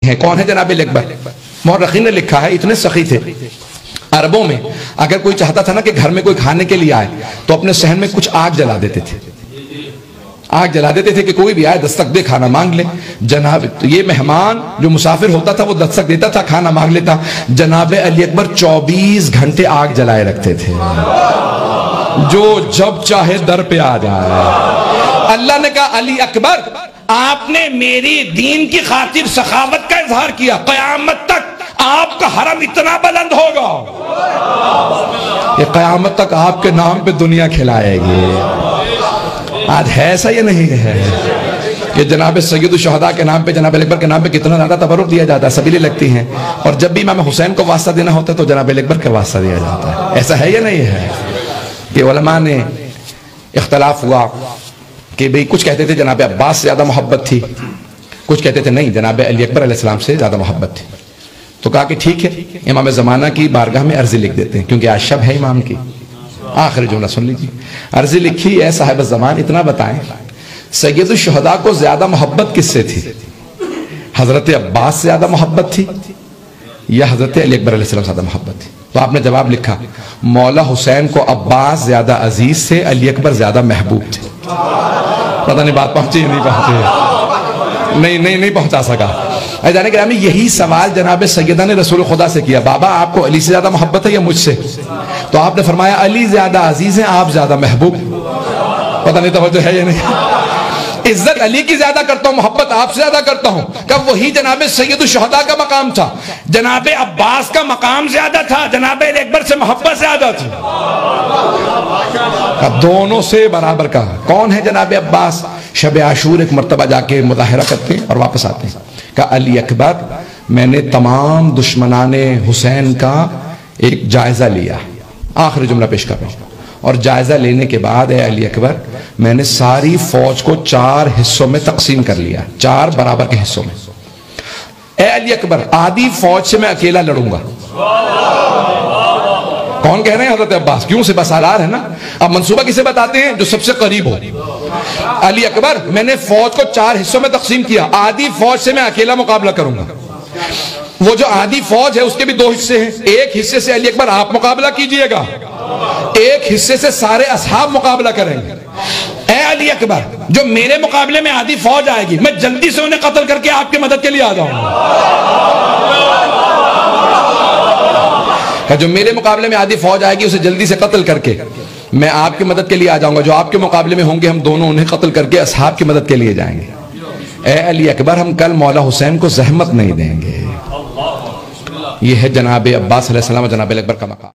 ہیں. کون ہے جناب علی اکبر؟ مورخین نے لکھا ہے اتنے سخی تھے عربوں میں، اگر کوئی چاہتا تھا نا کہ گھر میں کوئی کھانے کے لیے آئے تو اپنے صحن میں کچھ آگ جلا دیتے تھے. آگ جلا دیتے تھے کہ کوئی بھی آئے دستک دے کھانا مانگ لے. جناب یہ مہمان جو مسافر ہوتا تھا وہ دستک دیتا تھا کھانا مانگ لیتا. جناب علی اکبر 24 گھنٹے آگ جلائے رکھتے تھے، جو جب چاہے در پہ آ جائے. اللہ نے کہا علی اکبر آپ نے میری دین کی خاطر سخاوت کا اظہار کیا، قیامت تک آپ کا حرم اتنا بلند ہوگا کہ قیامت تک آپ کے نام پہ دنیا کھلائے گی. آج ہے ایسا یا نہیں ہے کہ جناب سید الشہداء کے نام پہ، جناب علی اکبر کے نام پہ کتنا زیادہ تبرک دیا جاتا ہے، سبیلیں لگتی ہیں، اور جب بھی امام حسین کو واسطہ دینا ہوتا ہے تو جناب علی اکبر کا واسطہ دیا جاتا ہے. ایسا ہے یا نہیں ہے کہ علماء نے اختلاف ہوا کہ بھئی کچھ کہتے تھے جناب عباس سے زیادہ محبت تھی، کچھ کہتے تھے نہیں جناب علی اکبر علیہ السلام سے زیادہ محبت تھی. تو کہا کہ ٹھیک ہے امام زمانہ کی بارگاہ میں عرضی لکھ دیتے ہیں، کیونکہ آج شب ہے امام کی. آخری جملہ سن لیجیے. عرضی لکھی اے صاحب الزمان اتنا بتائیں سید الشہداء کو زیادہ محبت کس سے تھی؟ حضرت عباس سے زیادہ محبت تھی یا حضرت علی اکبر علیہ السلام سے زیادہ محبت تھی؟ تو آپ نے جواب لکھا مولا حسین کو عباس زیادہ عزیز سے، علی اکبر زیادہ محبوب تھے. پتہ نہیں بات پہنچی نہیں پہنچی، نہیں پہنچا سکا. جانے کہ یہی سوال جناب سیدہ نے رسول خدا سے کیا، بابا آپ کو علی سے زیادہ محبت ہے یا مجھ سے؟ تو آپ نے فرمایا علی زیادہ عزیز ہیں، آپ زیادہ محبوب. پتہ نہیں توجہ ہے یا نہیں. عزت علی کی زیادہ کرتا ہوں، محبت آپ سے زیادہ کرتا ہوں. کب وہی جناب سید الشہداء کا مقام تھا. جناب عباس کا مقام زیادہ تھا، جناب علی اکبر سے محبت زیادہ تھی. اب دونوں سے برابر کا کون ہے جناب عباس؟ شب عاشور ایک مرتبہ جا کے مظاہرہ کرتے ہیں اور واپس آتے ہیں. کہا علی اکبر میں نے تمام دشمنان حسین کا ایک جائزہ لیا. آخری جملہ پیش کر رہا ہوں. اور جائزہ لینے کے بعد اے علی اکبر میں نے ساری فوج کو 4 حصوں میں تقسیم کر لیا، 4 برابر کے حصوں میں. اے علی اکبر آدھی فوج سے میں اکیلا لڑوں گا. کون کہہ رہے ہیں؟ حضرت عباس. کیوں؟ سے بسالار ہے نا. اب منصوبہ کسے بتاتے ہیں؟ جو سب سے قریب ہو. علی اکبر میں نے فوج کو 4 حصوں میں تقسیم کیا، آدھی فوج سے میں اکیلا مقابلہ کروں گا. وہ جو آدھی فوج ہے اس کے بھی 2 حصے ہیں. ایک حصے سے علی اکبر آپ مقابلہ کیجئے گا، ایک حصے سے سارے اصحاب مقابلہ کریں گے. اے علی اکبر جو میرے مقابلے میں آدھی فوج آئے گی میں جلدی سے انہیں قتل کر کے آپ کی مدد کے لیے آ جاؤں گا. جو میرے مقابلے میں آدھی فوج آئے گی اسے جلدی سے قتل کر کے میں آپ کی مدد کے لیے آ جاؤں گا. جو آپ کے مقابلے میں ہوں گے ہم دونوں انہیں قتل کر کے اصحاب کی مدد کے لیے جائیں گے. اے علی اکبر ہم کل مولا حسین کو زحمت نہیں دیں گے. یہ ہے جناب عباس علیہ السلام اور جناب علی اکبر کا مقام.